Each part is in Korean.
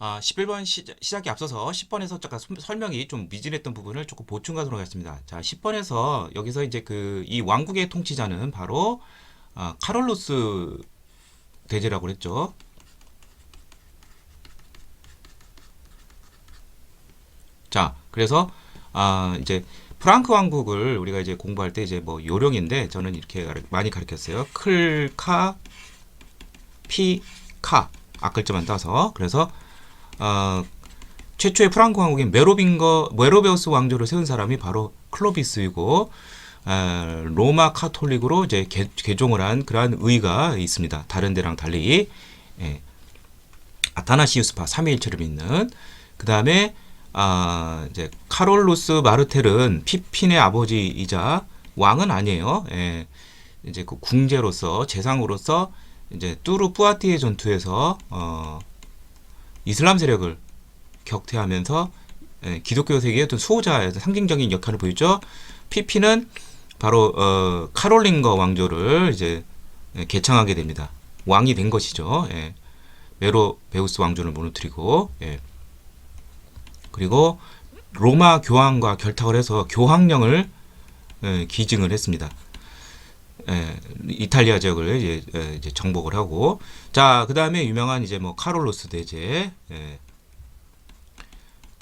11번 시작에 앞서서 10번에서 잠깐 설명이 좀 미진했던 부분을 조금 보충하도록 하겠습니다. 자, 10번에서 여기서 이제 이 왕국의 통치자는 바로 카롤루스 대제라고 그랬죠. 자, 그래서 이제 프랑크 왕국을 우리가 이제 공부할 때 이제 뭐 요령인데 저는 이렇게 많이 가르쳤어요. 클카 피카 앞글자만 따서 그래서 최초의 프랑크 왕국인 메로베우스 왕조를 세운 사람이 바로 클로비스이고 로마 카톨릭으로 이제 개종을 한 그러한 의가 있습니다. 다른 데랑 달리 아타나시우스파 삼위일체를 믿는 그 다음에 이제 카롤루스 마르텔은 피핀의 아버지이자 왕은 아니에요. 이제 그 궁제로서 재상으로서 이제 뚜르 뿌아티의 전투에서 이슬람 세력을 격퇴하면서 기독교 세계의 어떤 수호자의 상징적인 역할을 보였죠. 피피는 바로 카롤링거 왕조를 이제 개창하게 됩니다. 왕이 된 것이죠. 메로베우스 왕조를 무너뜨리고 그리고 로마 교황과 결탁을 해서 교황령을 기증을 했습니다. 이탈리아 지역을 이제 정복을 하고 자, 그 다음에 유명한 이제 뭐 카롤루스 대제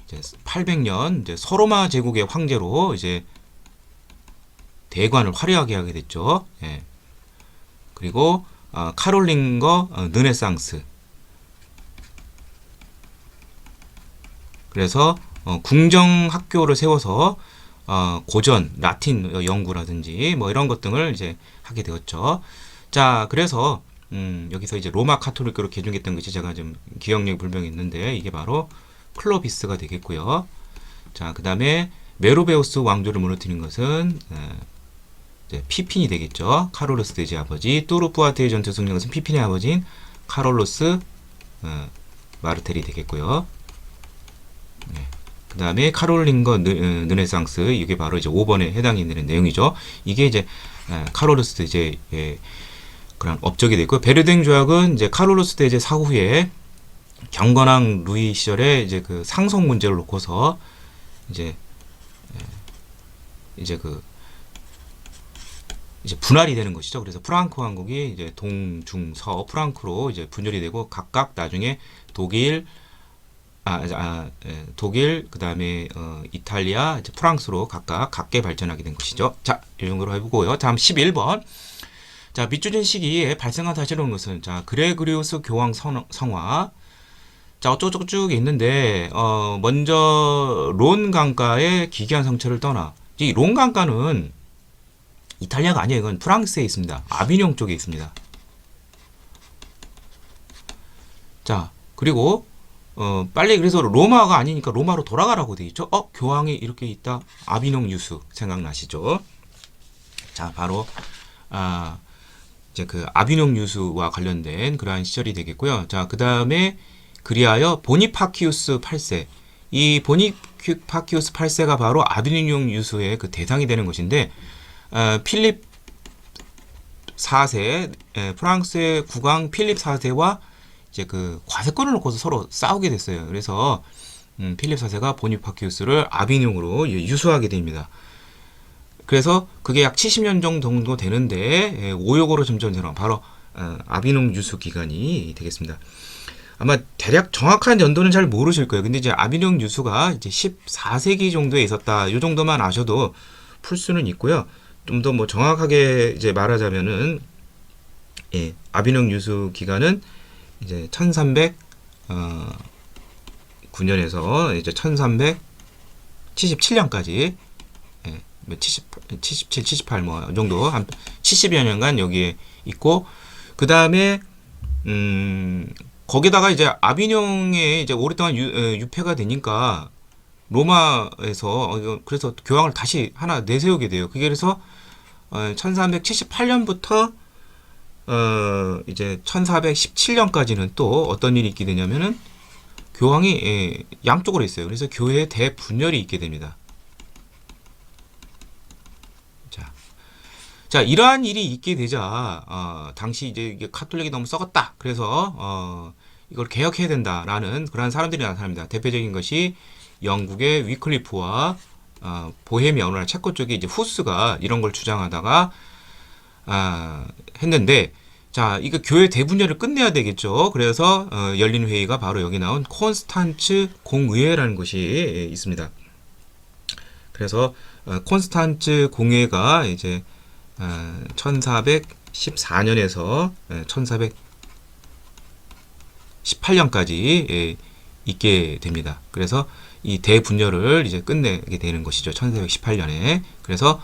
이제 800년 이제 서로마 제국의 황제로 이제 대관을 화려하게 하게 됐죠. 그리고 카롤링거 르네상스 그래서 궁정 학교를 세워서 고전, 라틴 연구라든지 뭐 이런 것 등을 이제 하게 되었죠. 자, 그래서 여기서 이제 로마 카톨릭으로 개종했던 것이 제가 좀 기억력이 불명이 있는데 이게 바로 클로비스가 되겠고요. 자, 그 다음에 메로베우스 왕조를 무너뜨린 것은 이제 피핀이 되겠죠. 카롤루스 대제 아버지. 뚜르푸아테의 전투에 승리한 것은 피핀의 아버지인 카롤루스 마르텔이 되겠고요. 그 다음에 카롤링거 르네상스 이게 바로 이제 5번에 해당이 되는 내용이죠. 이게 이제 카롤루스 대제 그런 업적이 됐고 베르댕 조약은 이제 카롤루스 대제 사후에 경건왕 루이 시절에 이제 그 상속 문제를 놓고서 이제 분할이 되는 것이죠. 그래서 프랑크 왕국이 이제 동, 중, 서 프랑크로 이제 분열이 되고 각각 나중에 독일 독일, 그 다음에 이탈리아, 이제 프랑스로 각각 각계 발전하게 된 것이죠. 자, 이 정도로 해보고요. 다음 11번. 자, 밑줄진 시기에 발생한 사실은 것은 자, 그레그리우스 교황 성화. 자, 어쩌고저쩌고 쭉 있는데 먼저 론 강가의 기괴한 성체를 떠나 이 론 강가는 이탈리아가 아니에요. 이건 프랑스에 있습니다. 아비뇽 쪽에 있습니다. 자, 그리고 빨리 그래서 로마가 아니니까 로마로 돌아가라고 돼 있죠. 교황이 이렇게 있다. 아비뇽 유수 생각나시죠? 자, 바로 이제 그 아비뇽 유수와 관련된 그러한 시절이 되겠고요. 자, 그 다음에 그리하여 보니파키우스 8세. 이 보니파키우스 8세가 바로 아비뇽 유수의 그 대상이 되는 것인데 필립 4세, 프랑스의 국왕 필립 4세와 이제 그 과세권을 놓고서 서로 싸우게 됐어요. 그래서 필립 4세가 보니파키우스를 아비뇽으로 유수하게 됩니다. 그래서 그게 약 70년 정도 되는데 오역으로 점점 되는 바로 아비뇽 유수 기간이 되겠습니다. 아마 대략 정확한 연도는 잘 모르실 거예요. 근데 이제 아비뇽 유수가 이제 14세기 정도에 있었다. 이 정도만 아셔도 풀 수는 있고요. 좀 더 뭐 정확하게 이제 말하자면은 아비뇽 유수 기간은 이제 1309년에서 이제 1377년까지 77, 78 뭐 정도 한 70여 년간 여기에 있고 그 다음에 거기다가 이제 아비뇽에 이제 오랫동안 유폐가 되니까 로마에서 그래서 교황을 다시 하나 내세우게 돼요. 그게 그래서 1378년부터 이제 1417년까지는 또 어떤 일이 있게 되냐면은 교황이 양쪽으로 있어요. 그래서 교회의 대분열이 있게 됩니다. 자, 이러한 일이 있게 되자 당시 이제 카톨릭이 너무 썩었다. 그래서 이걸 개혁해야 된다라는 그러한 사람들이 나타납니다. 대표적인 것이 영국의 위클리프와 보헤미아 오늘날 체코 쪽에 이제 후스가 이런 걸 주장하다가 했는데, 자, 이거 교회 대분열을 끝내야 되겠죠. 그래서 열린 회의가 바로 여기 나온 콘스탄츠 공의회라는 것이 있습니다. 그래서 콘스탄츠 공의회가 이제 1414년에서 1418년까지 있게 됩니다. 그래서 이 대분열을 이제 끝내게 되는 것이죠. 1418년에. 그래서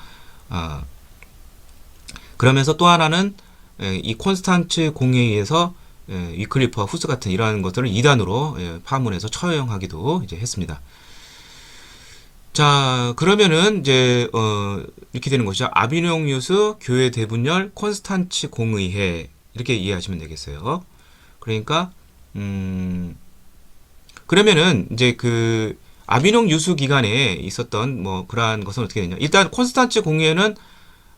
그러면서 또 하나는 이 콘스탄츠 공회의에서 위클리프와 후스 같은 이러한 것들을 이단으로 파문해서 처형하기도 이제 했습니다. 자, 그러면은 이제 이렇게 되는 것이죠. 아비뇽유스 교회 대분열 콘스탄츠 공의회 이렇게 이해하시면 되겠어요. 그러니까 그러면은 이제 그 아비뇽 유수 기간에 있었던 뭐 그러한 것은 어떻게 되냐? 일단 콘스탄츠 공의회는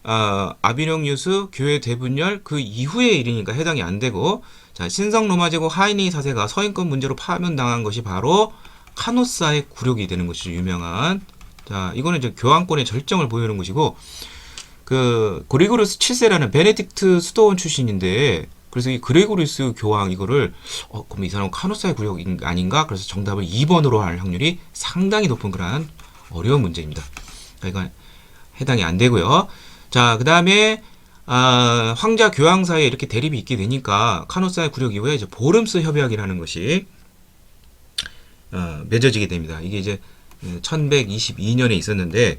아비뇽 유수 교회 대분열 그 이후의 일이니까 해당이 안 되고, 자, 신성 로마 제국 하이니 사세가 서인권 문제로 파면당한 것이 바로 카노사의 굴욕이 되는 것이죠. 유명한. 자, 이거는 이제 교황권의 절정을 보여주는 것이고, 그 그리고리우스 7세라는 베네딕트 수도원 출신인데, 그래서 이 그레고리우스 교황 이거를 그럼 이 사람은 카노사의 굴욕 아닌가? 그래서 정답을 2번으로 할 확률이 상당히 높은 그러한 어려운 문제입니다. 그러니까 해당이 안 되고요. 자, 그 다음에 황자 교황 사이에 이렇게 대립이 있게 되니까 카노사의 굴욕 이후에 이제 보름스 협약이라는 것이 맺어지게 됩니다. 이게 이제 1122년에 있었는데,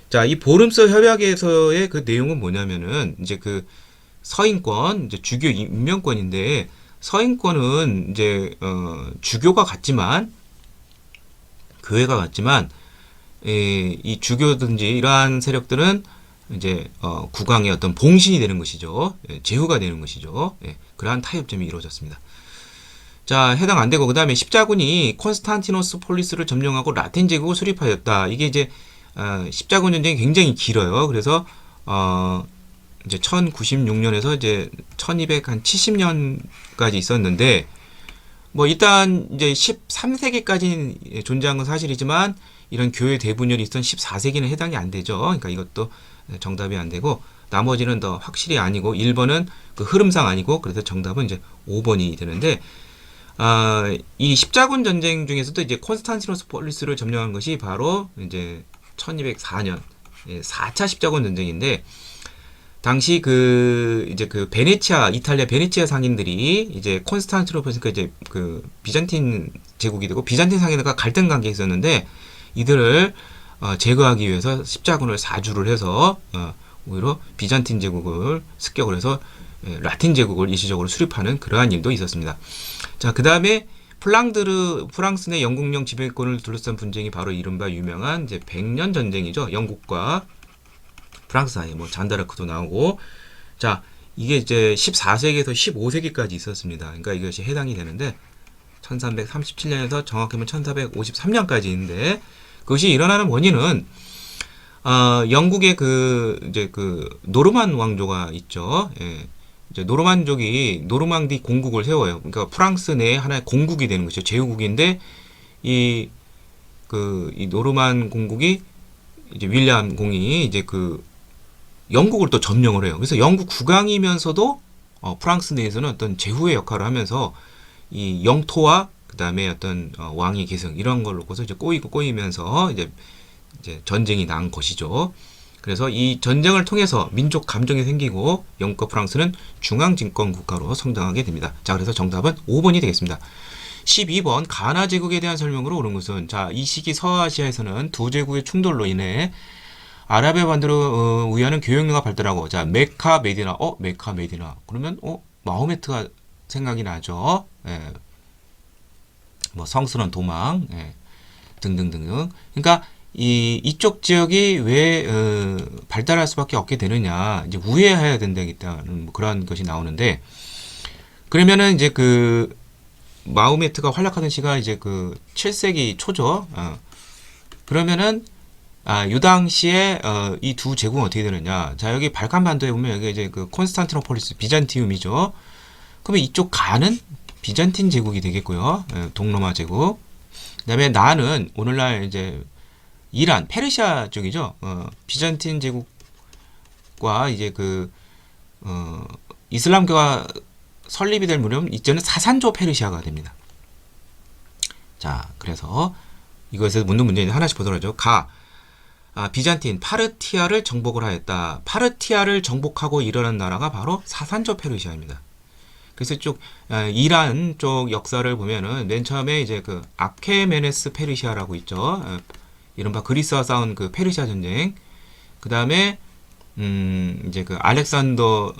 자, 이 보름스 협약에서의 그 내용은 뭐냐면은 이제 그 서인권, 이제 주교 임명권인데, 서인권은 이제 주교가 같지만 교회가 같지만 이 주교든지 이러한 세력들은 이제 국왕의 어떤 봉신이 되는 것이죠. 제후가 되는 것이죠. 그러한 타협점이 이루어졌습니다. 자, 해당 안 되고, 그 다음에 십자군이 콘스탄티노스 폴리스를 점령하고 라틴 제국을 수립하였다. 이게 이제 십자군 전쟁이 굉장히 길어요. 그래서 이제 1096년에서 이제 1270년까지 있었는데, 뭐 일단 이제 13세기까지 존재한 건 사실이지만 이런 교회 대분열이 있던 14세기는 해당이 안 되죠. 그러니까 이것도 정답이 안 되고, 나머지는 더 확실히 아니고 1번은 그 흐름상 아니고, 그래서 정답은 이제 5번이 되는데, 이 십자군 전쟁 중에서도 이제 콘스탄티노스 폴리스를 점령한 것이 바로 이제 1204년 4차 십자군 전쟁인데, 당시 이제 베네치아, 이탈리아 베네치아 상인들이 이제 콘스탄티노플이니까 이제 그 비잔틴 제국이 되고, 비잔틴 상인들과 갈등 관계에 있었는데, 이들을 제거하기 위해서 십자군을 사주를 해서 오히려 비잔틴 제국을 습격을 해서 라틴 제국을 일시적으로 수립하는 그러한 일도 있었습니다. 자, 그 다음에 프랑스 내 영국령 지배권을 둘러싼 분쟁이 바로 이른바 유명한 이제 100년 전쟁이죠. 영국과 프랑스 사이에 뭐 잔다르크도 나오고, 자, 이게 이제 14세기에서 15세기까지 있었습니다. 그러니까 이것이 해당이 되는데 1337년에서 정확하면 1453년까지 있는데, 그것이 일어나는 원인은 영국의 이제 노르만 왕조가 있죠. 예. 이제 노르만족이 노르망디 공국을 세워요. 그러니까 프랑스 내에 하나의 공국이 되는 것이죠. 제후국인데 이 노르만 공국이 이제 윌리엄 공이 이제 영국을 또 점령을 해요. 그래서 영국 국왕이면서도 프랑스 내에서는 어떤 제후의 역할을 하면서 이 영토와 그 다음에 어떤 왕위 계승 이런 걸로 고서 이제 꼬이면서 이제 전쟁이 난 것이죠. 그래서 이 전쟁을 통해서 민족 감정이 생기고 영국과 프랑스는 중앙진권 국가로 성장하게 됩니다. 자, 그래서 정답은 5번이 되겠습니다. 12번 가나 제국에 대한 설명으로 옳은 것은, 자, 이 시기 서아시아에서는 두 제국의 충돌로 인해 아랍의 반도를 위하는 교역로가 발달하고, 자, 메카 메디나, 메카 메디나 그러면 마호메트가 생각이 나죠. 예. 뭐 성스러운 도망, 예. 등등등. 그러니까 이쪽 지역이 왜 발달할 수밖에 없게 되느냐, 이제 우회해야 된다는 뭐 그런 것이 나오는데, 그러면은 이제 마호메트가 활약하던 시가 이제 7세기 초죠. 그러면은 요 당시에 이 두 제국은 어떻게 되느냐? 자, 여기 발칸반도에 보면 여기 이제 콘스탄티노폴리스 비잔티움이죠. 그러면 이쪽 가는 비잔틴 제국이 되겠고요. 동로마 제국. 그다음에 나는 오늘날 이제 이란, 페르시아 쪽이죠. 비잔틴 제국과 이제 이슬람교가 설립이 될 무렵 이제는 사산조 페르시아가 됩니다. 자, 그래서 이것에서 묻는 문제는 하나씩 보도록 하죠. 비잔틴, 파르티아를 정복을 하였다. 파르티아를 정복하고 일어난 나라가 바로 사산조 페르시아입니다. 그래서 이란 쪽 역사를 보면은 맨 처음에 이제 아케메네스 페르시아라고 있죠. 이른바 그리스와 싸운 페르시아 전쟁. 그 다음에 이제 알렉산더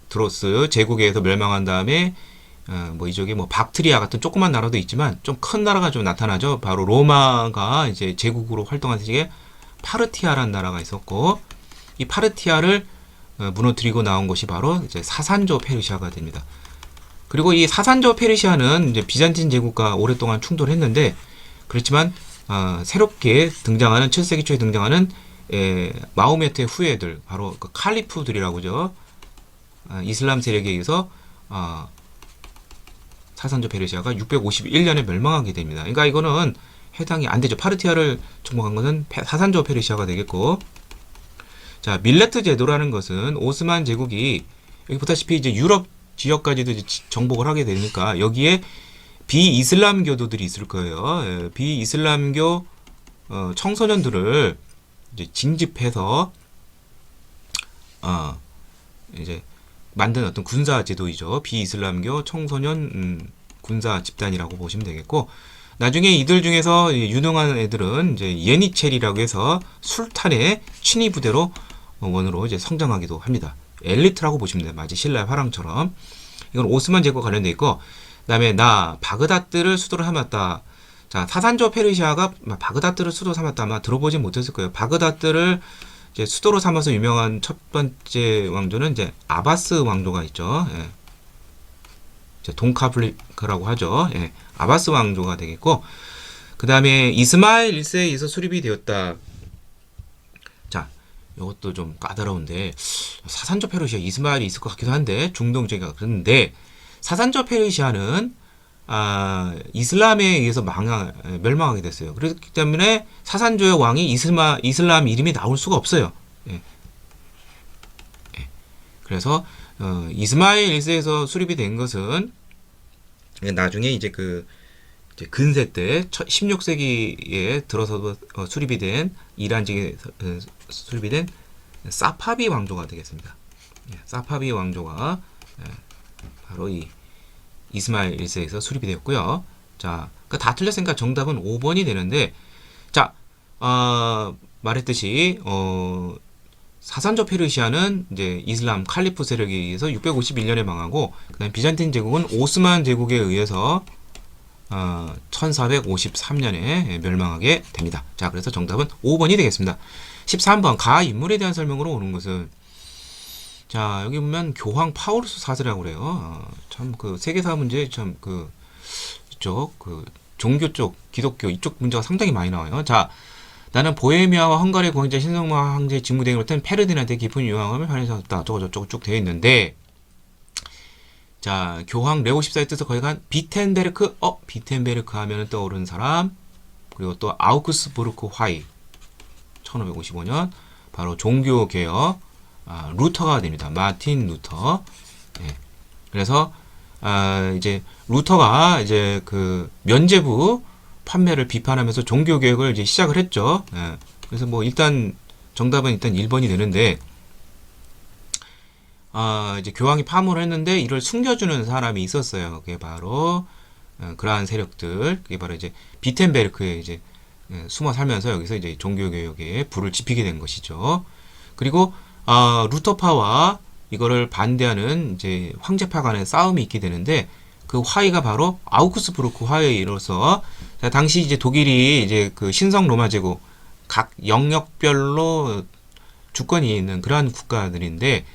드로스 제국에서 멸망한 다음에 이쪽에 박트리아 같은 조그만 나라도 있지만 좀 큰 나라가 좀 나타나죠. 바로 로마가 이제 제국으로 활동한 시기에 파르티아라는 나라가 있었고, 이 파르티아를 무너뜨리고 나온 것이 바로 이제 사산조 페르시아가 됩니다. 그리고 이 사산조 페르시아는 이제 비잔틴 제국과 오랫동안 충돌했는데, 그렇지만 새롭게 등장하는 7세기 초에 등장하는 마호메트의 후예들, 바로 칼리프들이라고 하죠. 이슬람 세력에 의해서 사산조 페르시아가 651년에 멸망하게 됩니다. 그러니까 이거는 해당이 안 되죠. 파르티아를 정복한 것은 사산조 페르시아가 되겠고, 자, 밀레트 제도라는 것은 오스만 제국이 여기 보다시피 이제 유럽 지역까지도 정복을 하게 되니까 여기에 비이슬람교도들이 있을 거예요. 비이슬람교 청소년들을 이제 징집해서 이제 만든 어떤 군사 제도이죠. 비이슬람교 청소년 군사 집단이라고 보시면 되겠고, 나중에 이들 중에서 유능한 애들은 이제 예니첼이라고 해서 술탄의 친위 부대로 원으로 이제 성장하기도 합니다. 엘리트라고 보시면 돼요. 마치 신라의 화랑처럼. 이건 오스만 제국과 관련돼 있고, 그다음에 바그다드를 수도로 삼았다. 자, 사산조 페르시아가 바그다드를 수도 삼았다. 아마 들어보진 못했을 거예요. 바그다드를 이제 수도로 삼아서 유명한 첫 번째 왕조는 이제 아바스 왕조가 있죠. 예. 이제 돈카블리크라고 하죠. 예. 아바스 왕조가 되겠고, 그 다음에 이스마일 1세에 의해서 수립이 되었다. 자, 이것도 좀 까다로운데, 사산조 페르시아 이스마일이 있을 것 같기도 한데, 중동적이가 그런데, 사산조 페르시아는 이슬람에 의해서 멸망하게 됐어요. 그렇기 때문에 사산조의 왕이 이슬람 이름이 나올 수가 없어요. 예. 예. 그래서 이스마일 1세에서 수립이 된 것은 나중에 이제 이제 근세 때 16세기에 들어서도 수립이 된 이란 지역에서 수립이 된 사파비 왕조가 되겠습니다. 예. 사파비 왕조가 바로 이 이스마일 1세에서 수립이 되었고요. 자, 다 틀렸으니까 정답은 5번이 되는데, 자, 말했듯이 사산조 페르시아는 이제 이슬람 칼리프 세력에 의해서 651년에 망하고, 그다음 비잔틴 제국은 오스만 제국에 의해서 1453년에 멸망하게 됩니다. 자, 그래서 정답은 5번이 되겠습니다. 13번 가 인물에 대한 설명으로 오는 것은, 자, 여기 보면 교황 파우루스 4세라고 그래요. 참 세계사 문제 참 이쪽 종교 쪽 기독교 이쪽 문제가 상당히 많이 나와요. 자, 나는 보헤미아와 헝가리 공화제 신성마 황제 직무대행을 맡은 페르디난드의 깊은 유황을 발휘하였다. 저거 쭉 되어 있는데, 자, 교황 레오 14의 뜻을 거역한 비텐베르크, 비텐베르크 하면 떠오르는 사람, 그리고 또 아우크스부르크 화이 1555년 바로 종교 개혁 루터가 됩니다. 마틴 루터. 예. 그래서 이제 루터가 이제 면죄부 판매를 비판하면서 종교 개혁을 이제 시작을 했죠. 예. 그래서 일단 정답은 일단 1번이 되는데, 이제 교황이 파문을 했는데 이를 숨겨주는 사람이 있었어요. 그게 바로 그러한 세력들, 그게 바로 이제 비텐베르크에 이제 숨어 살면서 여기서 이제 종교 개혁에 불을 지피게 된 것이죠. 그리고 루터파와 이거를 반대하는 이제 황제파 간의 싸움이 있게 되는데, 그 화의가 바로 아우크스부르크 화의로서, 당시 이제 독일이 이제 신성 로마 제국 각 영역별로 주권이 있는 그러한 국가들인데,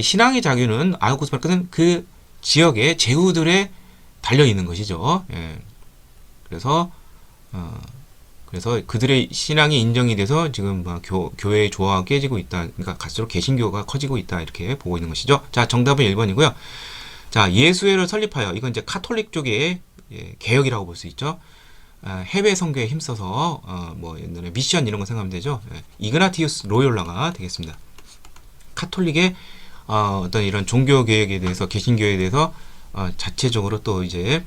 신앙의 자유는 아우크스부르크는 그 지역의 제후들에 달려 있는 것이죠. 예. 그래서 그들의 신앙이 인정이 돼서 지금 교회의 조화가 깨지고 있다. 그러니까 갈수록 개신교가 커지고 있다. 이렇게 보고 있는 것이죠. 자, 정답은 1번이고요. 자, 예수회를 설립하여, 이건 이제 카톨릭 쪽의 개혁이라고 볼 수 있죠. 해외 선교에 힘써서 뭐 옛날에 미션 이런 거 생각하면 되죠. 이그나티우스 로욜라가 되겠습니다. 카톨릭의 어떤 이런 종교 개혁에 대해서, 개신교에 대해서 자체적으로 또 이제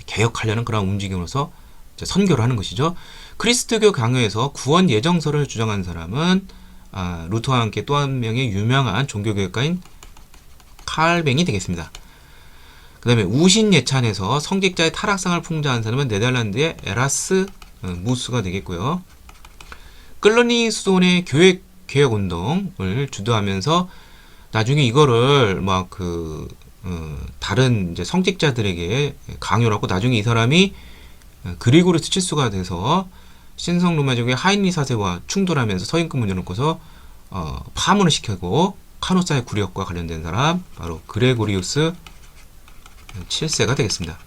개혁하려는 그런 움직임으로서 선교를 하는 것이죠. 그리스도교 강요에서 구원 예정설을 주장한 사람은 루터와 함께 또 한 명의 유명한 종교개혁가인 칼뱅이 되겠습니다. 그 다음에 우신 예찬에서 성직자의 타락상을 풍자한 사람은 네덜란드의 에라스 무스가 되겠고요. 끌러니 수도원의 교회 개혁 운동을 주도하면서 나중에 이거를 막 다른 이제 성직자들에게 강요를 하고, 나중에 이 사람이 그리고리스 칠수가 돼서 신성 로마제국의 하인리 사세와 충돌하면서 서인권 문제를 놓고서 파문을 시키고 카노사의 구력과 관련된 사람, 바로 그레고리우스 7세가 되겠습니다.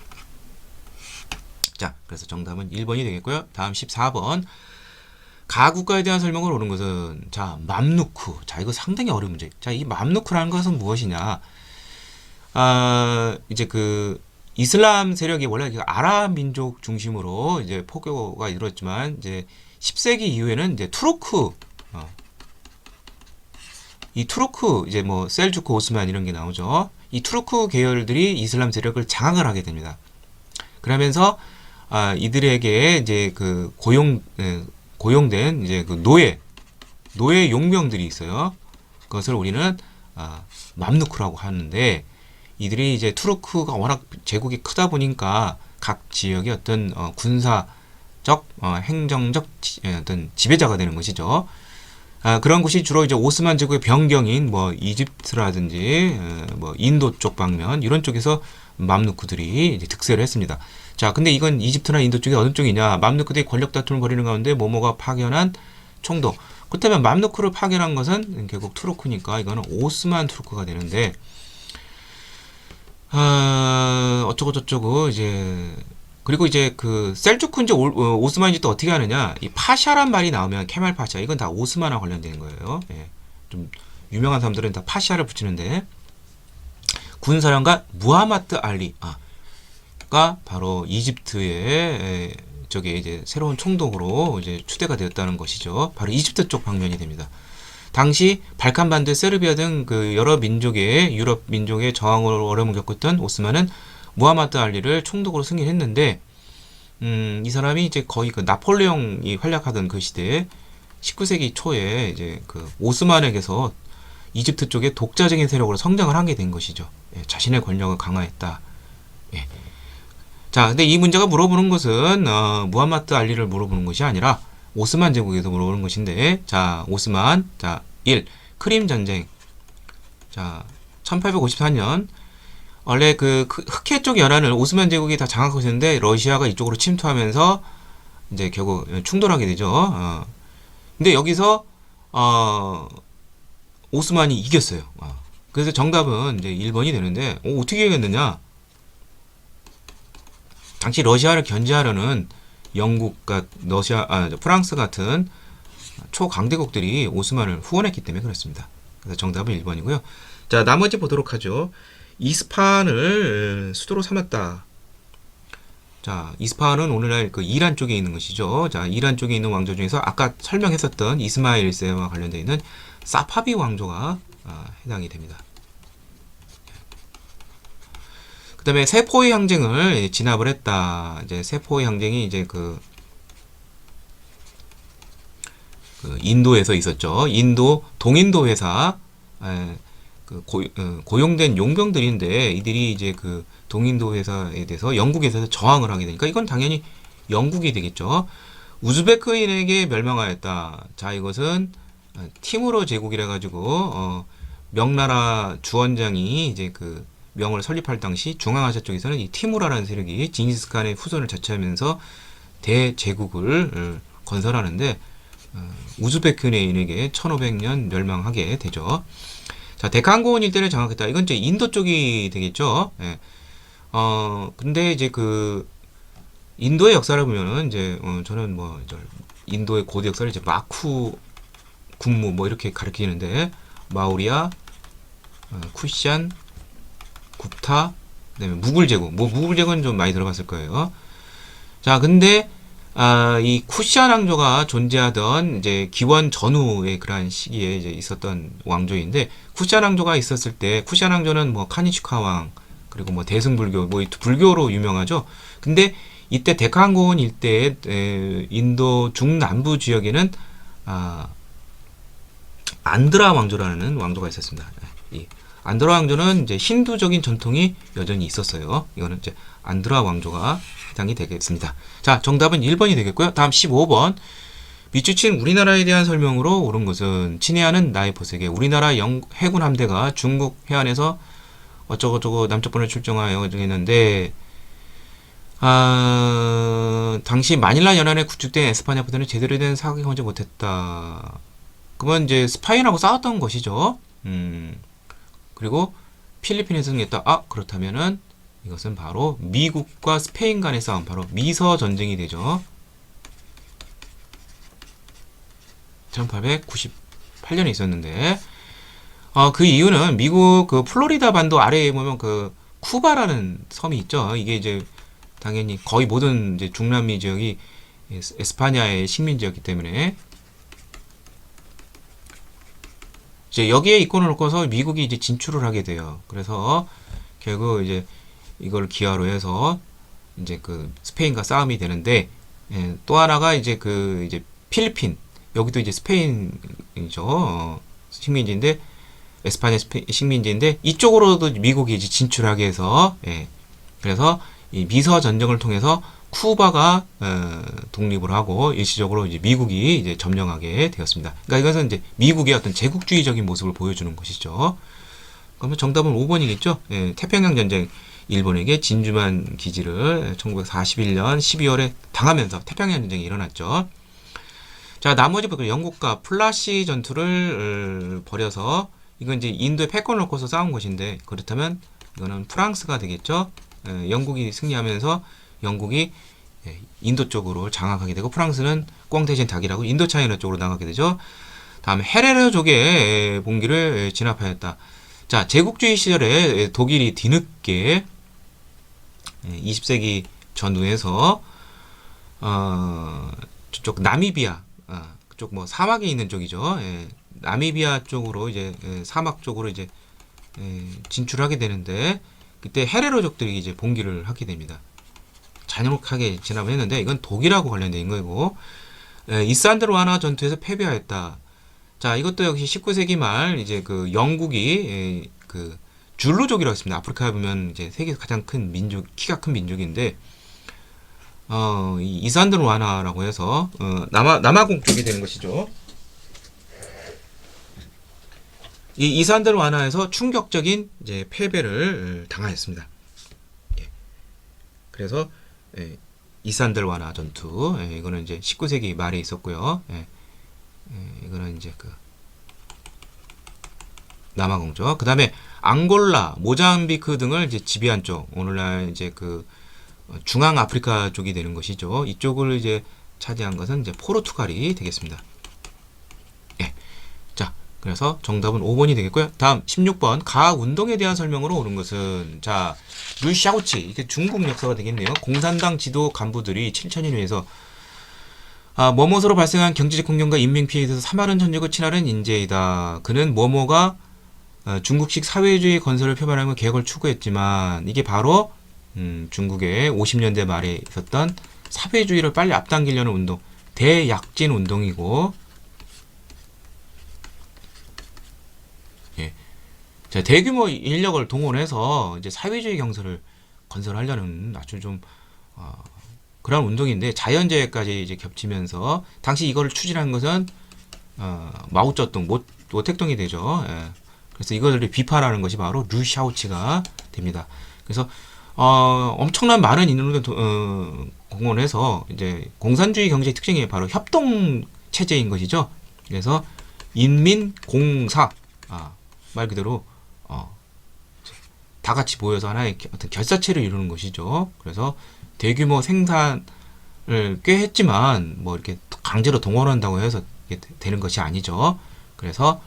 자, 그래서 정답은 1번이 되겠고요. 다음 14번. 가국가에 대한 설명을 옳은 것은, 자, 맘루크. 자, 이거 상당히 어려운 문제. 자, 이 맘루크라는 것은 무엇이냐? 이제 이슬람 세력이 원래 아랍 민족 중심으로 이제 포교가 이루어졌지만, 이제 10세기 이후에는 이제 이 투르크, 이제 뭐 셀주크, 오스만 이런 게 나오죠. 이 투르크 계열들이 이슬람 세력을 장악을 하게 됩니다. 그러면서 이들에게 이제 고용된 이제 노예 용병들이 있어요. 그것을 우리는 맘루크라고 하는데, 이들이 이제 투르크가 워낙 제국이 크다 보니까 각 지역의 어떤 군사적, 행정적 어떤 지배자가 되는 것이죠. 그런 곳이 주로 이제 오스만 제국의 변경인 뭐 이집트라든지 뭐 인도 쪽 방면 이런 쪽에서 맘루크들이 이제 득세를 했습니다. 자, 근데 이건 이집트나 인도 쪽이 어느 쪽이냐? 맘루크들이 권력 다툼을 벌이는 가운데 모모가 파견한 총독. 그렇다면 맘루크를 파견한 것은 결국 투르크니까 이거는 오스만 투르크가 되는데, 어쩌고 저쩌고 이제, 그리고 이제 셀주크인지 오스만인지 또 어떻게 하느냐? 이 파샤란 말이 나오면 케말 파샤, 이건 다 오스만과 관련된 거예요. 예. 좀 유명한 사람들은 다 파샤를 붙이는데, 군사령관 무하마드 알리가 바로 이집트의 저게 이제 새로운 총독으로 이제 추대가 되었다는 것이죠. 바로 이집트 쪽 방면이 됩니다. 당시 발칸반도, 세르비아 등 여러 민족의 유럽 민족의 저항으로 어려움을 겪고 있던 오스만은 무하마드 알리를 총독으로 승인했는데, 이 사람이 이제 거의 나폴레옹이 활약하던 그 시대에 19세기 초에 이제 오스만에게서 이집트 쪽에 독자적인 세력으로 성장을 하게 된 것이죠. 예, 자신의 권력을 강화했다. 예. 자, 근데 이 문제가 물어보는 것은 무하마드 알리를 물어보는 것이 아니라 오스만 제국에서 물어보는 것인데, 자, 오스만, 자, 1. 크림 전쟁. 자, 1854년 원래 흑해 쪽 연안을 오스만 제국이 다 장악하고 있었는데 러시아가 이쪽으로 침투하면서 이제 결국 충돌하게 되죠. 근데 여기서 오스만이 이겼어요. 그래서 정답은 이제 1번이 되는데, 어떻게 이겼느냐? 당시 러시아를 견제하려는 영국과 프랑스 같은 초강대국들이 오스만을 후원했기 때문에 그렇습니다. 그래서 정답은 1번이고요. 자, 나머지 보도록 하죠. 이스파한을 수도로 삼았다. 자, 이스파한은 오늘날 이란 쪽에 있는 것이죠. 자, 이란 쪽에 있는 왕조 중에서 아까 설명했었던 이스마일 1세와 관련되어 있는 사파비 왕조가 해당이 됩니다. 그 다음에 세포의 항쟁을 진압을 했다. 이제 세포의 항쟁이 이제 인도에서 있었죠. 동인도 회사, 고용된 용병들인데, 이들이 이제 동인도 회사에 대해서 영국에서 저항을 하게 되니까 이건 당연히 영국이 되겠죠. 우즈베크인에게 멸망하였다. 자, 이것은 티무르 제국이라 가지고 명나라 주원장이 이제 명을 설립할 당시 중앙아시아 쪽에서는 이 티무라라는 세력이 징기스칸의 후손을 자처하면서 대제국을 건설하는데, 우즈베크인에게 1500년 멸망하게 되죠. 자, 데칸고은 일대를 장악했다. 이건 이제 인도 쪽이 되겠죠. 예. 근데 이제 인도의 역사를 보면은 이제 저는 인도의 고대 역사를 이제 마쿠 군무 뭐 이렇게 가리키는데, 마우리아, 쿠시안, 굽타, 그다음에 무굴 제국. 뭐 무굴 제국은 좀 많이 들어봤을 거예요. 자, 근데 이 쿠시안 왕조가 존재하던 이제 기원 전후의 그러한 시기에 이제 있었던 왕조인데, 쿠시안 왕조가 있었을 때 쿠시안 왕조는 뭐 카니슈카 왕, 그리고 뭐 대승불교, 뭐 불교로 유명하죠. 근데 이때 데칸고은 일대의 인도 중남부 지역에는 안드라 왕조라는 왕조가 있었습니다. 이 안드라 왕조는 이제 힌두적인 전통이 여전히 있었어요. 이거는 이제 안드라 왕조가 해당이 되겠습니다. 자, 정답은 1번이 되겠고요. 다음 15번. 비추친 우리나라에 대한 설명으로 옳은 것은 친애하는 나의 보색에 우리나라 해군 함대가 중국 해안에서 어쩌고저쩌고 남쪽권을 출정하여 했는데, 당시 마닐라 연안에 구축된 에스파냐 부대는 제대로 된 사격을 하지 못했다. 그건 이제 스파인하고 싸웠던 것이죠. 그리고 필리핀에 승리했다. 그렇다면은 이것은 바로 미국과 스페인 간의 싸움, 바로 미서 전쟁이 되죠. 1898년에 있었는데, 그 이유는 미국 그 플로리다 반도 아래에 보면 그 쿠바라는 섬이 있죠. 이게 이제 당연히 거의 모든 이제 중남미 지역이 에스파냐의 식민지였기 때문에 이제 여기에 이권을 놓고서 미국이 이제 진출을 하게 돼요. 그래서 결국 이제 이걸 기하로 해서 이제 그 스페인과 싸움이 되는데, 또 하나가 이제 그 이제 필리핀, 여기도 이제 스페인이죠. 식민지인데, 에스파냐 식민지인데, 이쪽으로도 미국이 이제 진출하게 해서, 그래서 이 미서 전쟁을 통해서 쿠바가 독립을 하고 일시적으로 이제 미국이 이제 점령하게 되었습니다. 그러니까 이것은 이제 미국의 어떤 제국주의적인 모습을 보여주는 것이죠. 그러면 정답은 5번이겠죠. 태평양 전쟁, 일본에게 진주만 기지를 1941년 12월에 당하면서 태평양 전쟁이 일어났죠. 자, 나머지 영국과 플라시 전투를 벌여서, 이건 이제 인도의 패권을 놓고서 싸운 것인데, 그렇다면 이거는 프랑스가 되겠죠. 영국이 승리하면서 영국이 인도 쪽으로 장악하게 되고, 프랑스는 꽝 대신 닭이라고 인도차이나 쪽으로 나가게 되죠. 다음에 헤레르족의 봉기를 진압하였다. 자, 제국주의 시절에 독일이 뒤늦게 20세기 전후에서 저쪽 나미비아, 그쪽 뭐 사막이 있는 쪽이죠. 나미비아 쪽으로 이제 사막 쪽으로 이제 진출하게 되는데, 그때 헤레로족들이 이제 봉기를 하게 됩니다. 잔혹하게 진압을 했는데, 이건 독일하고 관련된 거고, 이산드로아나 전투에서 패배하였다. 자, 이것도 역시 19세기 말 이제 그 영국이 그 줄루족이라고 있습니다. 아프리카에 보면 이제 세계에서 가장 큰 민족, 키가 큰 민족인데, 이 이산드로아나라고 해서 남아공 쪽이 되는 것이죠. 이 이산드로아나에서 충격적인 이제 패배를 당하였습니다. 그래서 이산드로아나 전투, 이거는 이제 19세기 말에 있었고요. 이거는 이제 그 남아공죠. 그 다음에 앙골라, 모잠비크 등을 이제 지배한 쪽, 오늘날 이제 그 중앙 아프리카 쪽이 되는 것이죠. 이쪽을 이제 차지한 것은 이제 포르투갈이 되겠습니다. 자, 그래서 정답은 5번이 되겠고요. 다음 16번, 가학 운동에 대한 설명으로 옳은 것은, 자, 류샤오치, 이게 중국 역사가 되겠네요. 공산당 지도 간부들이 7천여 명에서 뭐뭐서로 발생한 경제적 공경과 인명 피해에 대해서 사마른 전적을 친하는 인재이다. 그는 뭐뭐가 중국식 사회주의 건설을 표방하는 개혁을 추구했지만, 이게 바로 중국의 50년대 말에 있었던 사회주의를 빨리 앞당기려는 운동, 대약진 운동이고, 자, 대규모 인력을 동원해서 이제 사회주의 경제를 건설하려는 아주 좀 그런 운동인데, 자연재해까지 이제 겹치면서 당시 이거를 추진한 것은 마오쩌둥, 모택동이 되죠. 그래서 이거를 비판하는 것이 바로 류샤오치가 됩니다. 그래서 엄청난 많은 인원을 공헌해서 이제 공산주의 경제의 특징이 바로 협동 체제인 것이죠. 그래서 인민공사, 말 그대로 다 같이 모여서 하나의 어떤 결사체를 이루는 것이죠. 그래서 대규모 생산을 꽤 했지만 뭐 이렇게 강제로 동원한다고 해서 이게 되는 것이 아니죠. 그래서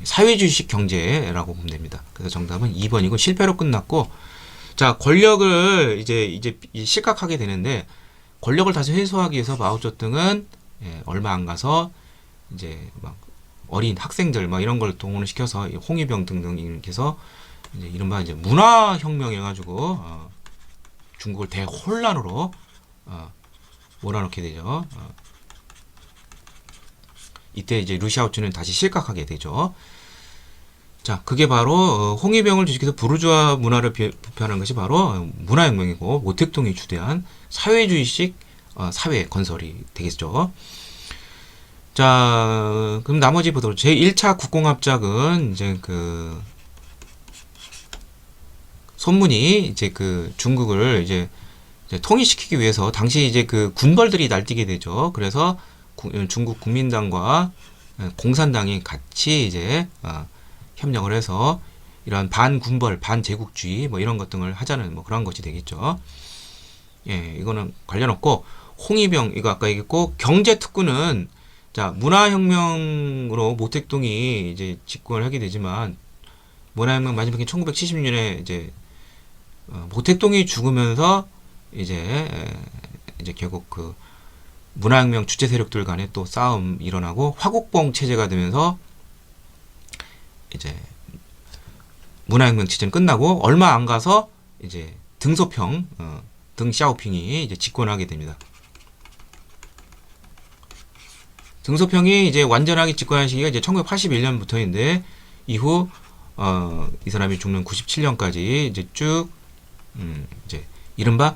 사회주의식 경제라고 보면 됩니다. 그래서 정답은 2번이고 실패로 끝났고, 자, 권력을 이제 실각하게 되는데, 권력을 다시 회수하기 위해서 마오쩌둥은 얼마 안 가서 이제 막 어린 학생들 막 이런 걸 동원을 시켜서 홍위병 등등 이렇게 해서 이제 이른바 이제 문화혁명 해가지고 중국을 대혼란으로 몰아넣게 되죠. 이때 이제 루시아오츠는 다시 실각하게 되죠. 자, 그게 바로 홍위병을 주식해서 부르주아 문화를 부패하는 것이 바로 문화혁명이고 모택동이 주도한 사회주의식 사회 건설이 되겠죠. 자, 그럼 나머지 보도록 제1차 국공합작은 이제 그 손문이 이제 그 중국을 이제 통일시키기 위해서 당시 이제 그 군벌들이 날뛰게 되죠. 그래서 중국 국민당과 공산당이 같이 이제 협력을 해서 이런 반군벌, 반제국주의 뭐 이런 것 등을 하자는 뭐 그런 것이 되겠죠. 예, 이거는 관련 없고 홍위병 이거 아까 얘기했고 경제특구는 자 문화혁명으로 모택동이 이제 집권을 하게 되지만 문화혁명 마지막에 1970년에 이제 모택동이 죽으면서 이제 결국 그 문화혁명 주체 세력들 간에 또 싸움 일어나고 화국봉 체제가 되면서 이제 문화혁명 체제는 끝나고 얼마 안 가서 이제 등소평 등샤오핑이 이제 집권하게 됩니다. 등소평이 이제 완전하게 집권한 시기가 이제 1981년부터인데 이후 이 사람이 죽는 97년까지 이제 쭉 이제 이른바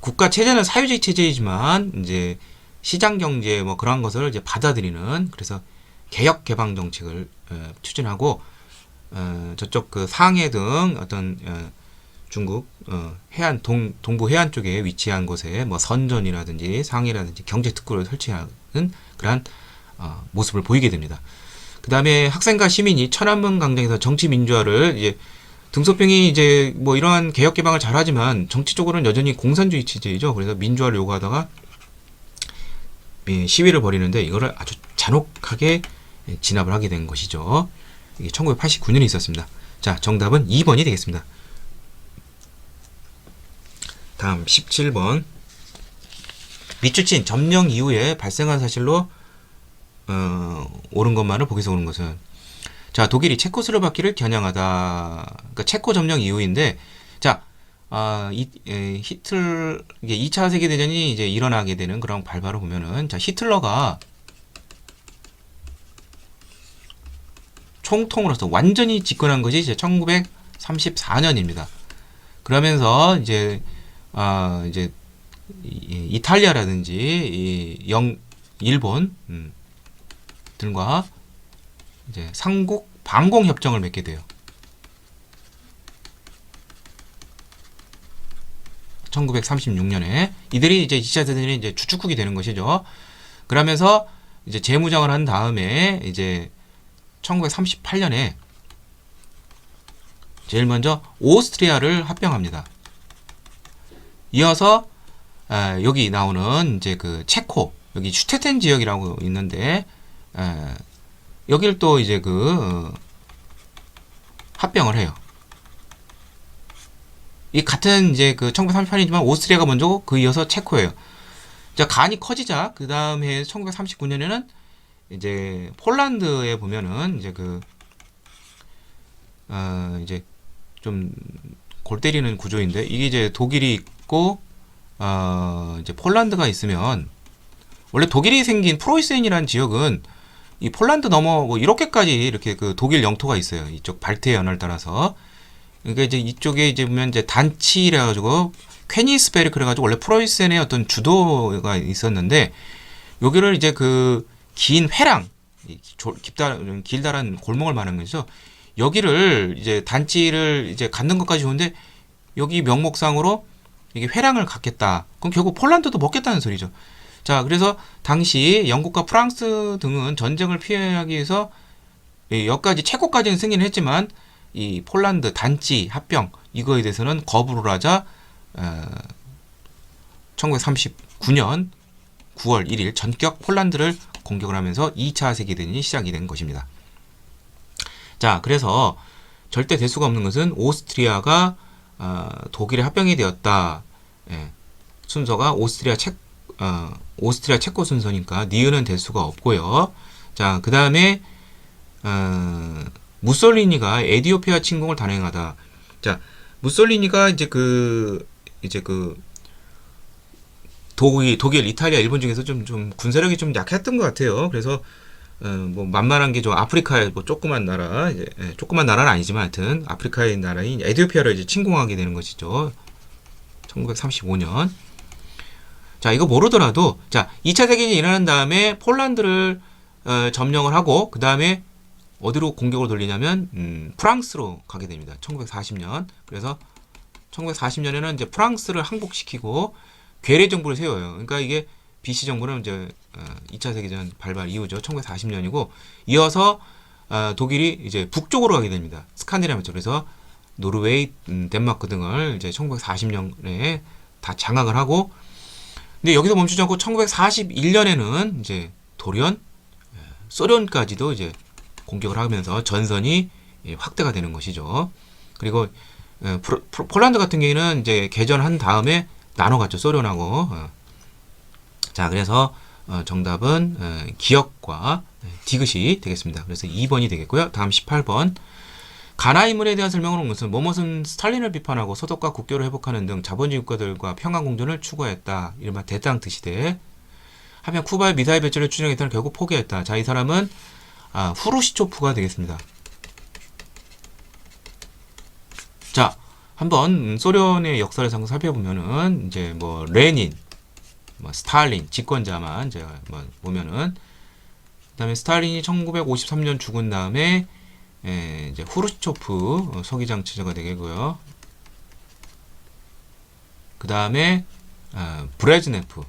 국가 체제는 사회주의 체제이지만 이제 시장 경제 뭐 그런 것을 이제 받아들이는 그래서 개혁 개방 정책을 추진하고 저쪽 그 상해 등 어떤 중국 해안 동부 해안 쪽에 위치한 곳에 뭐 선전이라든지 상해라든지 경제 특구를 설치하는 그러한 모습을 보이게 됩니다. 그 다음에 학생과 시민이 천안문 광장에서 정치 민주화를 이제 등소평이 이제 뭐 이러한 개혁 개방을 잘하지만 정치적으로는 여전히 공산주의 체제이죠. 그래서 민주화를 요구하다가 시위를 벌이는데 이거를 아주 잔혹하게 진압을 하게 된 것이죠. 이게 1989년에 있었습니다. 자, 정답은 2번이 되겠습니다. 다음 17번. 미추친 점령 이후에 발생한 사실로 옳은 것만을 보기에서 오는 것은 자, 독일이 체코슬로바키아를 겨냥하다. 그러니까 체코 점령 이후인데, 자, 히틀, 이게 2차 세계대전이 이제 일어나게 되는 그런 발발을 보면은, 자, 히틀러가 총통으로서 완전히 집권한 것이 이제 1934년입니다. 그러면서 이제, 이제, 이탈리아라든지, 일본, 들과 이제 삼국 반공 협정을 맺게 돼요. 1936년에 이들이 이제 2차 대전이 이제 주축국이 되는 것이죠. 그러면서 이제 재무장을 한 다음에 이제 1938년에 제일 먼저 오스트리아를 합병합니다. 이어서 여기 나오는 이제 그 체코 여기 슈테텐 지역이라고 있는데 여기를 또 이제 합병을 해요. 이 같은 이제 1938년이지만 오스트리아가 먼저고 그 이어서 체코예요. 자, 간이 커지자 그 다음 해 1939년에는 이제 폴란드에 보면은 이제 이제 좀 골 때리는 구조인데 이게 이제 독일이 있고 이제 폴란드가 있으면 원래 독일이 생긴 프로이센이라는 지역은 이 폴란드 넘어 뭐 이렇게까지 이렇게 독일 영토가 있어요. 이쪽 발트해 연을 따라서. 그러니까 이제 이쪽에 이제 보면 이제 단치래 가지고 퀘니스베르크 그래 가지고 원래 프로이센의 어떤 주도가 있었는데 여기를 이제 긴 회랑 길다란 골목을 말하는 거죠. 여기를 이제 단지를 이제 갖는 것까지 좋은데 여기 명목상으로 이게 회랑을 갖겠다. 그럼 결국 폴란드도 먹겠다는 소리죠. 자, 그래서 당시 영국과 프랑스 등은 전쟁을 피하기 위해서 여기까지 체코까지는 승인을 했지만 이 폴란드 단지 합병 이거에 대해서는 거부를 하자 1939년 9월 1일 전격 폴란드를 공격을 하면서 2차 세계대전이 시작이 된 것입니다. 자, 그래서 절대 될 수가 없는 것은 오스트리아가 독일에 합병이 되었다. 예, 순서가 오스트리아 체코 순서니까 니은은 될 수가 없고요. 자, 그 다음에 무솔리니가 에티오피아 침공을 단행하다. 자, 무솔리니가 이제 독일, 이탈리아, 일본 중에서 좀 군사력이 좀 약했던 것 같아요. 그래서 뭐 만만한 게 좀 아프리카의 뭐 조그만 나라, 이제 조그만 나라는 아니지만 하여튼 아프리카의 나라인 에티오피아를 이제 침공하게 되는 것이죠. 1935년. 자, 이거 모르더라도 자, 2차 세계대전이 일어난 다음에 폴란드를 점령을 하고 그 다음에 어디로 공격을 돌리냐면 프랑스로 가게 됩니다. 1940년. 그래서 1940년에는 이제 프랑스를 항복시키고 괴뢰 정부를 세워요. 그러니까 이게 BC 정부는 이제 2차 세계대전 발발 이후죠. 1940년이고 이어서 독일이 이제 북쪽으로 가게 됩니다. 스칸디나비아 쪽. 그래서 노르웨이, 덴마크 등을 이제 1940년에 다 장악을 하고 근데 여기서 멈추지 않고 1941년에는 이제 돌연 소련까지도 이제 공격을 하면서 전선이 확대가 되는 것이죠. 그리고 폴란드 같은 경우에는 이제 개전한 다음에 나눠갔죠. 소련하고. 자, 그래서 정답은 기역과 디귿이 되겠습니다. 그래서 2번이 되겠고요. 다음 18번. 가나 인물에 대한 설명은 무슨 뭐뭇은 스탈린을 비판하고 소득과 국교를 회복하는 등 자본주의 국가들과 평화 공존을 추구했다. 이른바 대땅 시대. 하면 쿠바의 미사일 배치를 추진했다는 결국 포기했다. 자, 이 사람은 후르시초프가 되겠습니다. 자, 한번 소련의 역사를 잠깐 살펴보면은 이제 뭐 레닌, 뭐 스탈린, 집권자만 제가 뭐 보면은 그다음에 스탈린이 1953년 죽은 다음에 이제 후르시초프 서기장 체제가 되겠고요. 그 다음에 브레즈네프,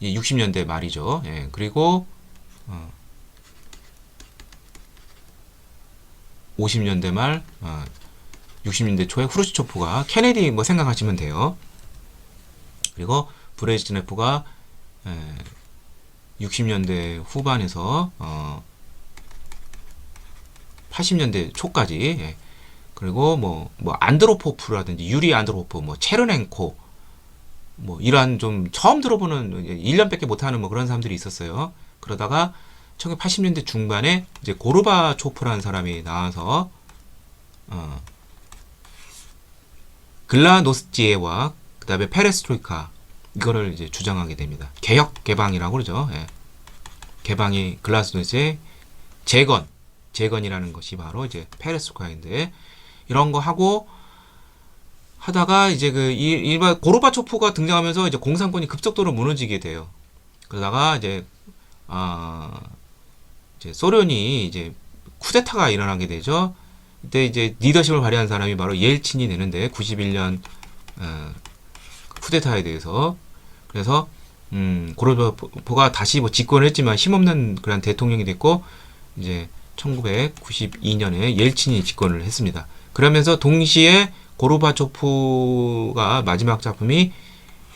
60년대 말이죠. 그리고 50년대 말, 60년대 초에 후르시초프가 케네디 뭐 생각하시면 돼요. 그리고 브레즈네프가 60년대 후반에서 80년대 초까지 그리고 뭐 안드로포프라든지 유리 안드로포프, 뭐 체르넨코 뭐 이러한 좀 처음 들어보는 1년밖에 못하는 뭐 그런 사람들이 있었어요. 그러다가 1980년대 중반에 이제 고르바초프라는 사람이 나와서 글라노스티에와 그 다음에 페레스트로이카 이거를 이제 주장하게 됩니다. 개혁 개방이라고 그러죠. 개방이 글라스노스의 재건이라는 것이 바로 이제 페레스트로이카인데 이런 거 하고 하다가 이제 일반 고르바초프가 등장하면서 이제 공산권이 급속도로 무너지게 돼요. 그러다가 이제 소련이 이제 쿠데타가 일어나게 되죠. 이때 이제 리더십을 발휘한 사람이 바로 옐친이 되는데 91년 쿠데타에 대해서 그래서 고르바초프가 다시 뭐 집권을 했지만 힘없는 그런 대통령이 됐고 이제 1992년에 옐친이 집권을 했습니다. 그러면서 동시에 고르바초프가 마지막 작품이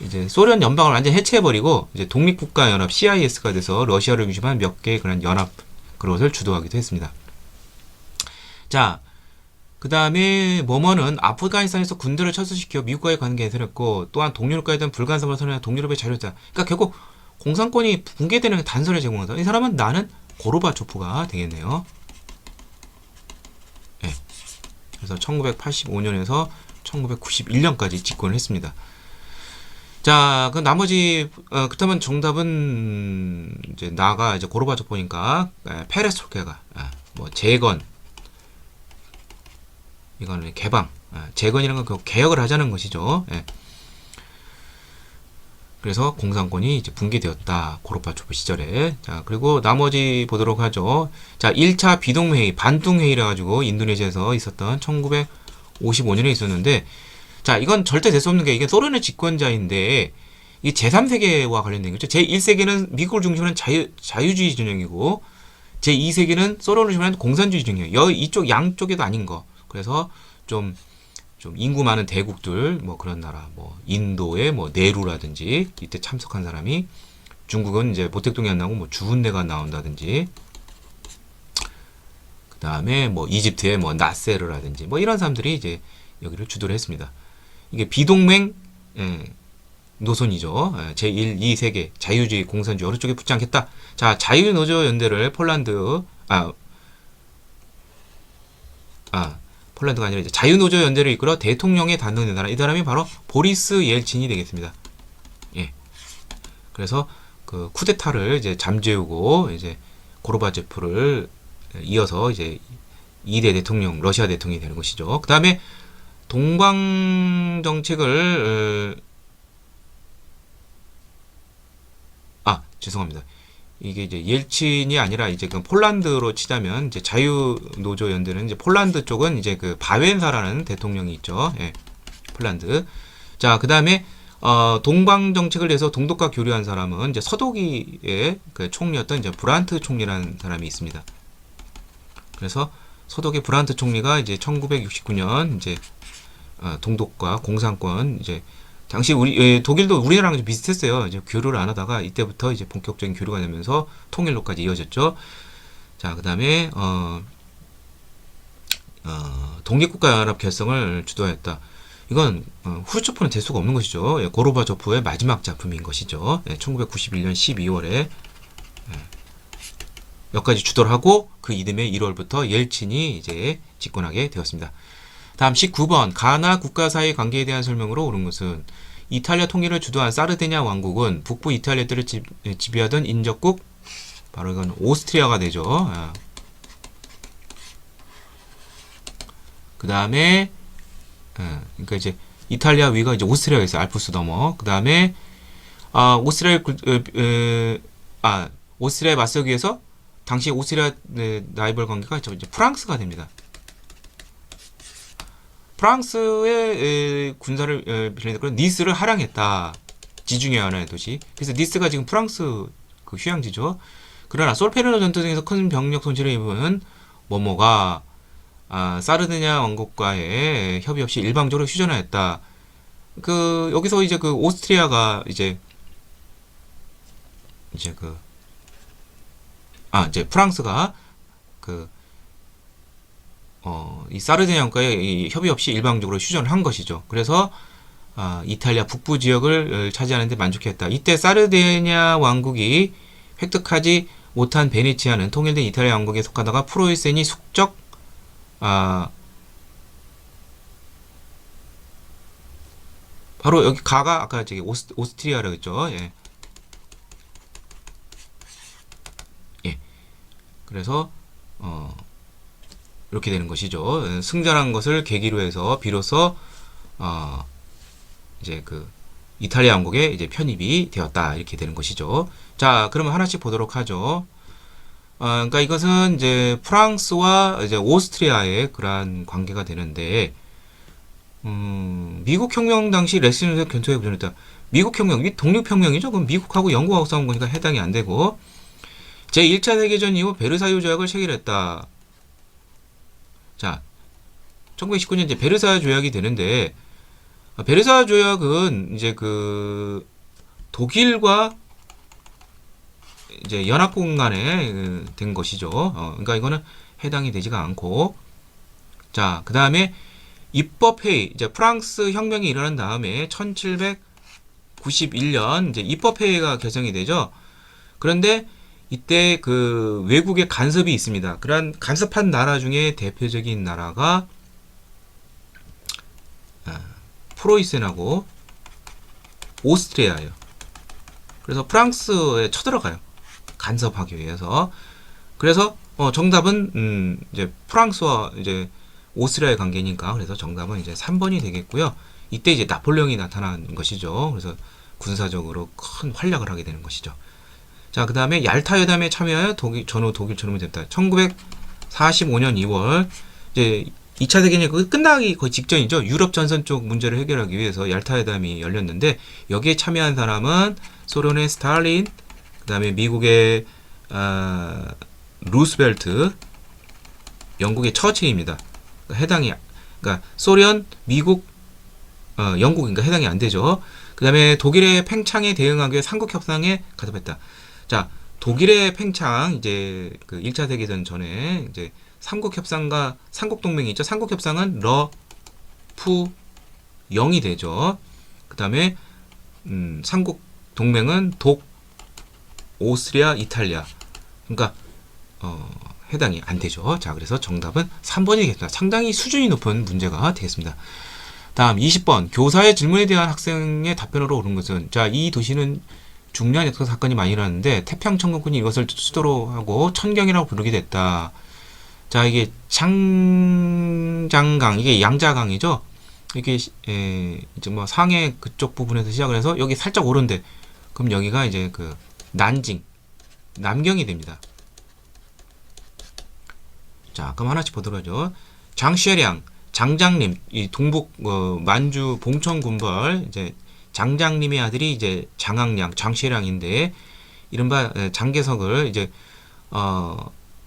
이제 소련 연방을 완전히 해체해버리고 이제 독립국가연합 CIS가 돼서 러시아를 위심한 몇 개의 그런 연합 그것을 주도하기도 했습니다. 자, 그 다음에 머먼은 아프가니스탄에서 군대를 철수시켜 미국과의 관계에 세렸고 또한 동유럽과에 대한 불간섭을 선언한 동유럽의 자유였다. 그러니까 결국 공산권이 붕괴되는 단서를 제공한다. 이 사람은 나는 고르바초프가 되겠네요. 네. 그래서 1985년에서 1991년까지 집권을 했습니다. 자, 그 나머지 그렇다면 정답은 이제 나가 이제 고르바초프니까 페레스트로이카가 뭐 재건 이거는 개방, 재건이라는 건 개혁을 하자는 것이죠. 그래서 공산권이 이제 붕괴되었다. 고르바초프 시절에. 자, 그리고 나머지 보도록 하죠. 자, 1차 비동회의, 반둥회의라 가지고 인도네시아에서 있었던 1955년에 있었는데, 자, 이건 절대 될 수 없는 게 이게 소련의 집권자인데, 이 제3세계와 관련된 거죠. 제1세계는 미국을 중심으로 한 자유주의 진영이고, 제2세계는 소련을 중심으로 한 공산주의 진영. 이쪽 양쪽에도 아닌 거. 그래서 좀 좀 인구 많은 대국들 뭐 그런 나라 뭐 인도의 뭐 네루라든지 이때 참석한 사람이 중국은 이제 모택동이 안 나오고 뭐 주훈내가 나온다든지 그 다음에 뭐 이집트의 뭐 나세르라든지 뭐 이런 사람들이 이제 여기를 주도를 했습니다. 이게 비동맹 노선이죠. 제1, 2세계 자유주의 공산주의 어느 쪽에 붙지 않겠다. 자, 자유노조 연대를 폴란드가 아니라 이제 자유노조 연대를 이끌어 대통령에 단독된 사람, 이 사람이 바로 보리스 옐친이 되겠습니다. 예. 그래서 그 쿠데타를 이제 잠재우고 이제 고르바체프를 이어서 이제 2대 대통령, 러시아 대통령이 되는 것이죠. 그 다음에 동방 정책을 죄송합니다. 이게 이제 옐친이 아니라 이제 그 폴란드로 치자면 이제 자유노조 연대는 이제 폴란드 쪽은 이제 그 바웬사라는 대통령이 있죠. 예, 폴란드. 자, 그 다음에 동방 정책을 내서 동독과 교류한 사람은 이제 서독이의 그 총리였던 이제 브란트 총리라는 사람이 있습니다. 그래서 서독의 브란트 총리가 이제 1969년 이제 동독과 공산권 이제 당시 독일도 우리나라랑 좀 비슷했어요. 이제 교류를 안 하다가 이때부터 이제 본격적인 교류가 되면서 통일로까지 이어졌죠. 자, 그다음에 독립국가연합 결성을 주도했다. 이건 후르초프는 될 수가 없는 것이죠. 예, 고르바초프의 마지막 작품인 것이죠. 예, 1991년 12월에 몇 가지 주도를 하고 그 이듬해 1월부터 옐친이 이제 집권하게 되었습니다. 다음 19번 가나 국가 사이의 관계에 대한 설명으로 옳은 것은 이탈리아 통일을 주도한 사르디냐 왕국은 북부 이탈리아 때를 지배하던 인접국 바로 이건 오스트리아가 되죠. 그 다음에 그러니까 이제 이탈리아 위가 이제 오스트리아가 있어요. 알프스 너머. 그 다음에 오스트리아에 맞서기 위해서 당시 오스트리아 라이벌 관계가 이제 프랑스가 됩니다. 프랑스의 군사를 빌려내고 니스를 할양했다. 지중해 하나의 도시. 그래서 니스가 지금 프랑스 그 휴양지죠. 그러나 솔페르노 전투등에서 큰 병력 손실을 입은 모모가 사르디냐 왕국과의 협의 없이 일방적으로 휴전하였다. 그 여기서 이제 그 오스트리아가 이제 프랑스가 이 사르디냐 왕국과의 협의 없이 일방적으로 휴전을 한 것이죠. 그래서 이탈리아 북부 지역을 차지하는 데 만족했다. 이때 사르디냐 왕국이 획득하지 못한 베네치아는 통일된 이탈리아 왕국에 속하다가 프로이센이 숙적 바로 여기 가가 아까 저기 오스트리아라고 했죠. 예. 예. 그래서 이렇게 되는 것이죠. 승전한 것을 계기로 해서 비로소 이제 그 이탈리아 왕국에 이제 편입이 되었다 이렇게 되는 것이죠. 자, 그러면 하나씩 보도록 하죠. 그러니까 이것은 이제 프랑스와 이제 오스트리아의 그러한 관계가 되는데, 미국 혁명 당시 레스리노의 견토에 부전했다. 미국 혁명, 이 독립혁명이죠. 그럼 미국하고 영국하고 싸운 거니까 해당이 안 되고, 제1차 세계전 이후 베르사유 조약을 체결했다. 자, 1919년 이제 베르사유 조약이 되는데, 베르사유 조약은 이제 그 독일과 이제 연합국 간에 된 것이죠. 그러니까 이거는 해당이 되지가 않고, 자, 그 다음에 입법회의, 이제 프랑스 혁명이 일어난 다음에 1791년 이제 입법회의가 결성이 되죠. 그런데 이때 그 외국의 간섭이 있습니다. 그런 간섭한 나라 중에 대표적인 나라가 프로이센하고 오스트리아예요. 그래서 프랑스에 쳐들어가요. 간섭하기 위해서. 그래서 정답은 이제 프랑스와 이제 오스트리아의 관계니까 그래서 정답은 이제 3번이 되겠고요. 이때 이제 나폴레옹이 나타난 것이죠. 그래서 군사적으로 큰 활약을 하게 되는 것이죠. 자, 그 다음에 얄타 회담에 참여하여 전후 독일 전후이 됐다. 1945년 2월 이제 2차 세계대전이 끝나기 거의 직전이죠. 유럽 전선 쪽 문제를 해결하기 위해서 얄타 회담이 열렸는데 여기에 참여한 사람은 소련의 스탈린, 그 다음에 미국의 루스벨트, 영국의 처칠입니다. 해당이 그러니까 소련, 미국, 영국인가 해당이 안 되죠. 그 다음에 독일의 팽창에 대응하기 위해 삼국협상에 가담했다. 자, 독일의 팽창, 이제 그 1차 세계대전 전에 이제 삼국협상과 삼국동맹이 있죠. 삼국협상은 프 0이 되죠. 그 다음에 삼국동맹은 오스트리아, 이탈리아. 그러니까 해당이 안 되죠. 자, 그래서 정답은 3번이 되겠습니다. 상당히 수준이 높은 문제가 되겠습니다. 다음 20번 교사의 질문에 대한 학생의 답변으로 옳은 것은, 자, 이 도시는 중요한 역사 사건이 많이 일어났는데 태평천국군이 이것을 수도로 하고 천경이라고 부르게 됐다. 자, 이게 장장강, 이게 양자강이죠. 이게 이제 뭐 상해 그쪽 부분에서 시작을 해서 여기 살짝 오른데, 그럼 여기가 이제 그 난징, 남경이 됩니다. 자, 그럼 하나씩 보도록 하죠. 장쉐량, 장장님, 이 동북 만주 봉천 군벌 이제 장장님의 아들이 이제 장학량, 장쉐량인데, 이른바 장개석을 이제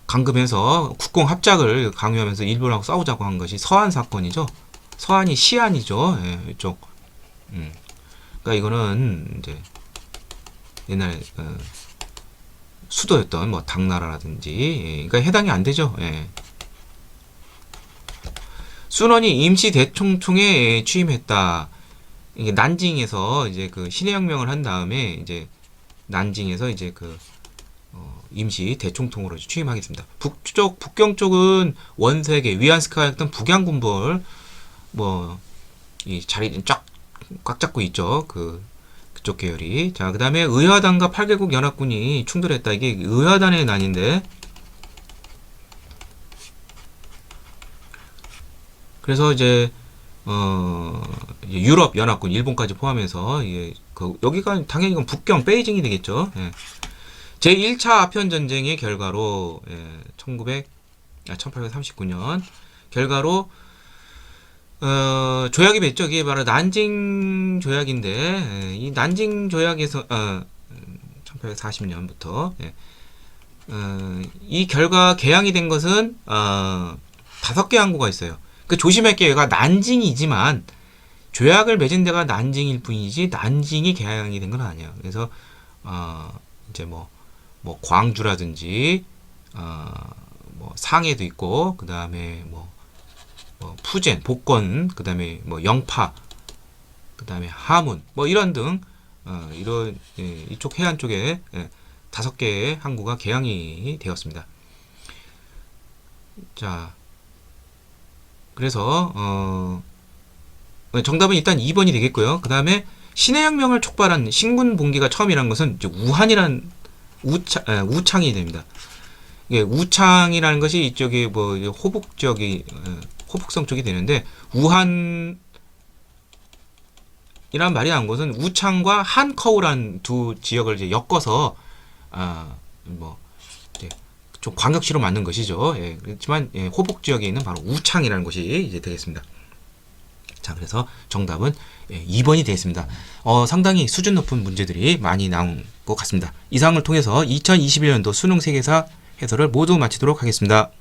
강금해서 국공 합작을 강요하면서 일본하고 싸우자고 한 것이 서한 사건이죠. 서한이 시안이죠. 예, 이쪽. 그러니까 이거는 이제 옛날에 수도였던 뭐 당나라라든지, 예, 그러니까 해당이 안 되죠. 예. 순원이 임시 대총통에 취임했다. 이게 난징에서 이제 그 신해혁명을 한 다음에 이제 난징에서 이제 그 임시 대총통으로 취임하겠습니다. 북경 쪽은 원세계, 위안스카였던 북양군벌 뭐 이 자리 꽉 잡고 있죠. 그쪽 계열이. 자, 그 다음에 의화단과 8개국 연합군이 충돌했다. 이게 의화단의 난인데, 그래서 이제 유럽 연합군, 일본까지 포함해서 여기가 당연히 이건 북경, 베이징이 되겠죠. 예. 제1차 아편 전쟁의 결과로 1839년 결과로 조약이 맺죠. 이게 바로 난징 조약인데, 이 난징 조약에서 1840년부터 이 결과 개항이 된 것은 5개 항구가 있어요. 그 조심할 게, 얘가 난징이지만 조약을 맺은 데가 난징일 뿐이지 난징이 개항이 된 건 아니에요. 그래서 이제 뭐 광주라든지 뭐 상해도 있고, 그 다음에 뭐 푸젠, 복권, 그 다음에 뭐 영파, 그 다음에 하문, 뭐 이런 등 이런 이쪽 해안 쪽에 5개의 항구가 개항이 되었습니다. 자, 그래서 정답은 일단 2번이 되겠고요. 그 다음에 신해혁명을 촉발한 신군 봉기가 처음이란 것은 이제 우창이 됩니다. 이게 우창이라는 것이 이쪽이 뭐 호북 지역이 호북성 쪽이 되는데, 우한이란 말이 나온 것은 우창과 한커우란 두 지역을 이제 엮어서 뭐 이제 좀 광역시로 만든 것이죠. 예, 그렇지만 호북 지역에 있는 바로 우창이라는 곳이 이제 되겠습니다. 자, 그래서 정답은 2번이 되겠습니다. 상당히 수준 높은 문제들이 많이 나온 것 같습니다. 이상을 통해서 2021년도 수능 세계사 해설을 모두 마치도록 하겠습니다.